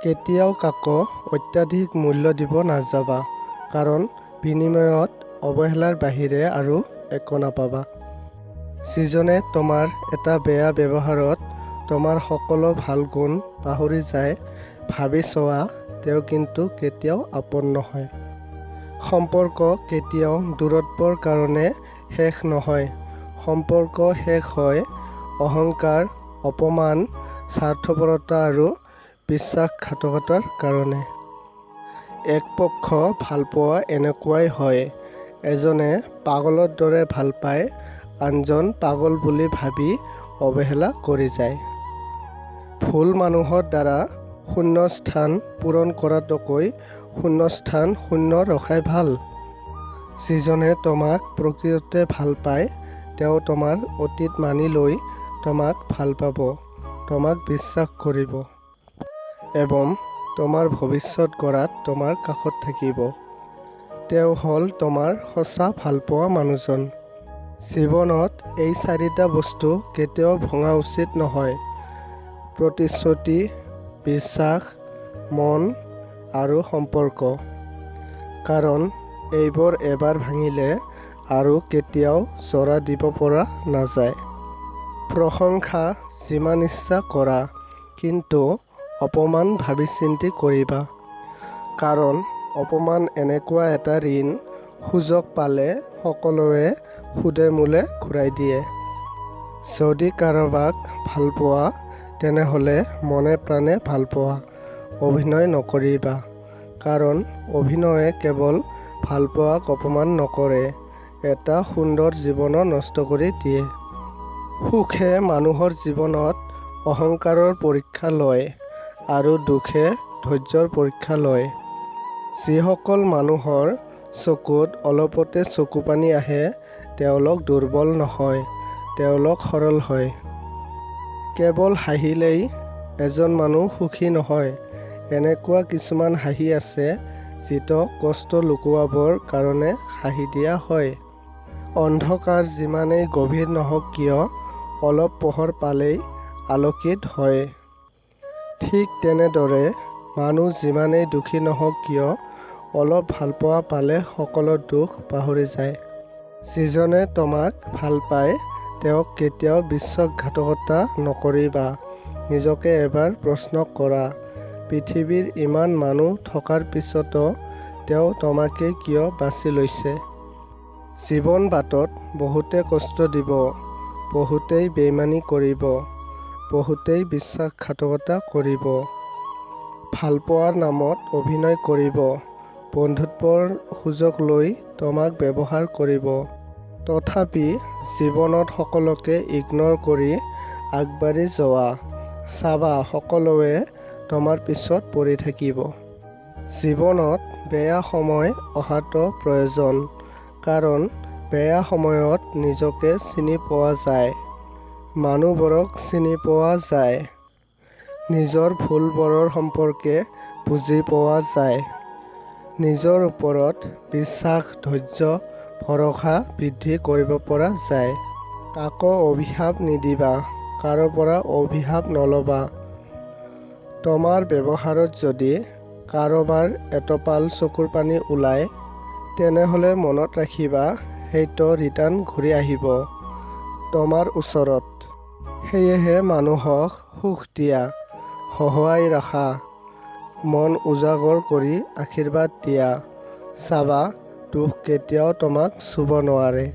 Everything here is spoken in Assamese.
কেতিয়াও কাকো অত্যাধিক মূল্য দিব নাযাবা, কাৰণ বিনিময়ত অৱহেলাৰ বাহিৰে আৰু একো নাপাবা। যিজনে তোমাৰ এটা বেয়া ব্যৱহাৰত তোমাৰ সকলো ভাল গুণ পাহৰি যায়, ভাবি চোৱা তেওঁ কিন্তু কেতিয়াও আপোন নহয়। সম্পৰ্ক কেতিয়াও দূৰত্বৰ কাৰণে শেষ নহয়। সম্পৰ্ক শেষ হয় অহংকাৰ, অপমান, স্বাৰ্থপৰতা আৰু বিশ্বাসঘাতকতাৰ কাৰণে। এক পক্ষ ভালপোৱা এনেকুৱাই হয়, এজনে পাগলৰ দৰে ভাল পায়, আনজন পাগল বুলি ভাবি অৱহেলা কৰি যায়। ভুল মানুহৰ দ্বাৰা শূন্যস্থান পূৰণ কৰাতকৈ শূন্যস্থান শূন্য ৰখাই ভাল। যিজনে তোমাক প্ৰকৃততে ভাল পায়, তেওঁ তোমাৰ অতীত মানি লৈ তোমাক ভাল পাব, তোমাক বিশ্বাস কৰিব এবং তোমাৰ ভৱিষ্যত গঢ়াত তোমাৰ কাষত থাকিব। তেওঁ হ'ল তোমাৰ সঁচা ভালপোৱা মানুহজন। জীৱনত এই চাৰিটা বস্তু কেতিয়াও ভঙা উচিত নহয়: প্ৰতিশ্ৰুতি, বিশ্বাস, মন আৰু সম্পৰ্ক। কাৰণ এইবোৰ এবাৰ ভাঙিলে আৰু কেতিয়াও জোৰা দিব পৰা নাযায়। প্ৰশংসা যিমান ইচ্ছা কৰা, কিন্তু অপমান ভাবি চিন্তি কৰিবা। কাৰণ অপমান এনেকুৱা এটা ঋণ, সুযোগ পালে সকলোৱে সুদে মূলে ঘূৰাই দিয়ে। যদি কাৰোবাক ভাল পোৱা, তেনেহ'লে মনে প্ৰাণে ভাল পোৱা। অভিনয় নকৰিবা, কাৰণ অভিনয়ে কেৱল ভালপোৱাক অপমান নকৰে, এটা সুন্দৰ জীৱনো নষ্ট কৰি দিয়ে। সুখে মানুহৰ জীৱনত অহংকাৰৰ পৰীক্ষা লয় আৰু দুখে ধৈৰ্য্যৰ পৰীক্ষা লয়। যিসকল মানুহৰ চকুত অলপতে চকুপানী আহে, তেওঁলোক দুৰ্বল নহয়, তেওঁলোক সৰল হয়। কেৱল হাঁহিলেই এজন মানুহ সুখী নহয়। এনেকুৱা কিছুমান হাঁহি আছে, যিটো কষ্ট লুকুৱাবৰ কাৰণে হাঁহি দিয়া হয়। অন্ধকাৰ যিমানেই গভীৰ নহওক কিয়, অলপ পোহৰ পালেই আলোকিত হয়। ঠিক তেনেদৰে মানুহ যিমানেই দুখী নহওক কিয়, অলপ ভালপোৱা পালে সকলো দুখ পাহৰি যায়। যিজনে তোমাক ভাল পায়, তেওঁক কেতিয়াও বিশ্বাসঘাতকতা নকৰিবা। নিজকে এবাৰ প্ৰশ্ন কৰা, পৃথিৱীৰ ইমান মানুহ থকাৰ পিছতো তেওঁ তোমাকে কিয় বাছি লৈছে? জীৱন বাটত বহুতে কষ্ট দিব, বহুতেই বেইমানি কৰিব, বহুতেই বিশ্বাসঘাতকতা কৰিব, ভালপোৱাৰ নামত অভিনয় কৰিব, বন্ধুত্বৰ সুযোগ লৈ তোমাক ব্যৱহাৰ কৰিব। তথাপি জীৱনত সকলোকে ইগনৰ কৰি আগবাঢ়ি যোৱা। চাবা সকলোৱে তোমাৰ পিছত পৰি থাকিব। জীৱনত বেয়া সময় অহাটো প্ৰয়োজন, কাৰণ বেয়া সময়ত নিজকে চিনি পোৱা যায়, মানুহবোৰক চিনি পোৱা যায়, নিজৰ ভুলবোৰৰ সম্পৰ্কে বুজি পোৱা যায়, নিজৰ ওপৰত বিশ্বাস, ধৈৰ্য্য, ভৰসা বৃদ্ধি কৰিব পৰা যায়। কাকো অভিশাপ নিদিবা, কাৰো পৰা অভিশাপ নল'বা। তোমাৰ ব্যৱহাৰত যদি কাৰোবাৰ এটোপাল চকুৰ পানী ওলায়, তেনেহ'লে মনত ৰাখিবা সেইটো ৰিটাৰ্ণ ঘূৰি আহিব তোমাৰ ওচৰত। সেয়েহে মানুহক সুখ দিয়া, হহুৱাই ৰাখা, মন উজাগৰ কৰি আশীৰ্বাদ দিয়া। চাবা দুখ কেতিয়াও তোমাক চুব নোৱাৰে।